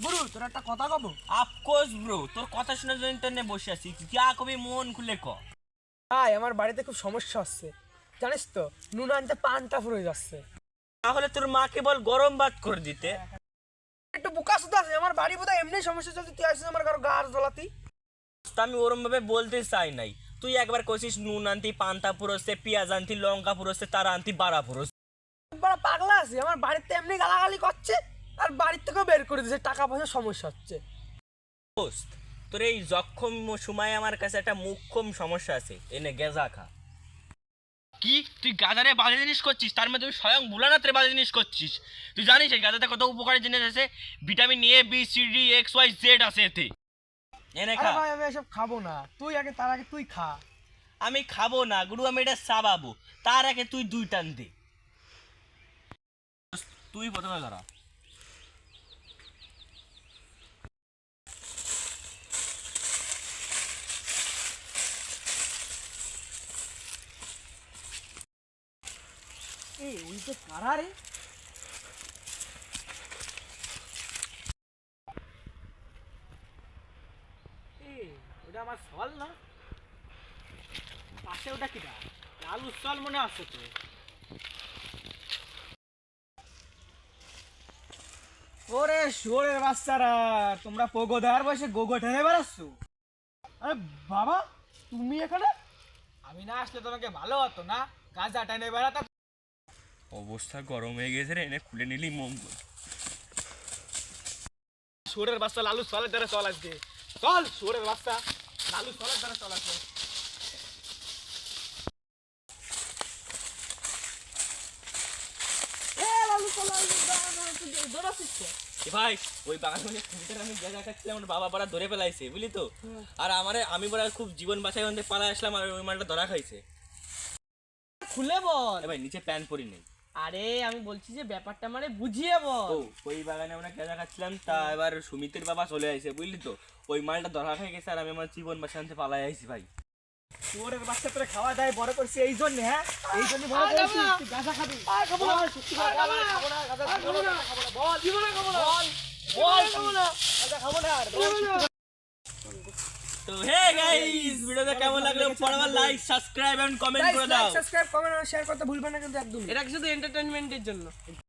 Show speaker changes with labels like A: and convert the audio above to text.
A: গুরু তোর একটা কথা কব।
B: অফকোর্স ব্রো, তোর কথা শোনার জন্য তো এনে বসে আছি, যা কবি মন খুলে ক।
A: ভাই আমার বাড়িতে খুব সমস্যা হচ্ছে, জানিস তো, নুন আনতে পানটা ফুরে যাচ্ছে।
B: তাহলে তোর মাকে বল গরম ভাত করে দিতে।
A: একটু বোকা সুদা আছে, আমার বাড়ি বোধহয় এমনি সমস্যা চলছে, তুই আসিস আমার কারো গাছ জ্বলাতি।
B: তা আমি ওরম ভাবে বলতে চাই নাই, তুই একবার কইছিস নুন আনতি পান্তা পুরোচ্ছে, পেঁয়াজ আনতি লঙ্কা পুরোচ্ছে, তার আনতি বাড়া পুরোচ্ছে।
A: বড় পাগলা আছি, আমার বাড়িতে এমনি গালাগালি করছে আর বাড়ির থেকেও বের করে দিয়েছে, টাকা পয়সার সমস্যা হচ্ছে।
B: দোস্ত, তোর এই জখম সময় আমার কাছে একটা মুখ্যম সমস্যা আছে, এনে গেজা খা। কি তুই গাজারে বাজে জিনিস করছিস? তার মধ্যে তুই স্বয়ং ভোলানাথের বাজে জিনিস করছিস। তুই জানিস এই গাজাতে কত উপকারী জিনিস আছে? Vitamin A B C D X Y Z আছে এতে। এনে খা।
A: আরে ভাই আমি এসব খাবো না, তুই আগে, তার আগে তুই খা।
B: আমি খাবো না গুরু, আমি এটা চাবাবো, তার আগে তুই দুই টান দে। তুই প্রথমে ধরা।
A: এই ওই যে কারা রে? ওটা আমার সল না, পাশে ওটা কিটা লালু সল মনে আছে তো। ওরে শুয়োরের বাচ্চারা, তোমরা পোগো দেওয়ার বয়সে গোগো টেনে বেড়াচ্ছ। আরে বাবা, তুমি এখানে? আমি না আসলে তোমাকে ভালো হতো না, গাঁজা টেনে বেড়াতা।
B: অবস্থা গরম হয়ে গেছে রে, এনে খুলে নিলি মঙ্গল।
A: শুয়োরের বাচ্চা লালু সলের দ্বারা চল আজকে, চল শুয়োরের বাচ্চা লালু সলের দ্বারা চল আজকে।
B: ভাই ওই বাগানের ভিতরে আমি গেঁজা খাচ্ছিলাম, আমার বাবা পাড়া ধরে ফেলাইছে বুঝলি তো। আর আমি বড় খুব জীবন বাঁচাই ওখান থেকে পালা আসলাম, আর ওই মালটা ধরা খাইছে।
A: খুলে বল।
B: ভাই নিচে প্যান্ট পরি নেই।
A: আরে আমি বলছি যে ব্যাপারটা মানে বুঝিয়ে বল।
B: ও ওই বাগানে আমরা গেঁজা খাচ্ছিলাম, তা এবার সুমিতের বাবা চলে আসে বুঝলি তো, ওই মালটা ধরা খাই গেছে, আর আমি আমার জীবন বাঁচাতে পালাই আইছি ভাই।
A: শুয়োরের বাচ্চা তোরে খাওয়া দায় বড় করছি এই জন্য, হ্যাঁ এই জন্য বড় করছি। তুই গাঁজা খাবি? খাবো না, সত্যি করে খাবো না, খাবো না, গাঁজা খাবো না, খাবো না, বল জীবনে খাবো না, বল বল খাবো না, গাঁজা খাবো না আর বল।
B: তো হে গাইস, ভিডিওটা কেমন লাগলো পড়াবার লাইক সাবস্ক্রাইব এন্ড কমেন্ট করে দাও।
A: সাবস্ক্রাইব কমেন্ট আর শেয়ার করতে ভুলবেন না কিন্তু একদম। এটা শুধু এন্টারটেইনমেন্টের জন্য।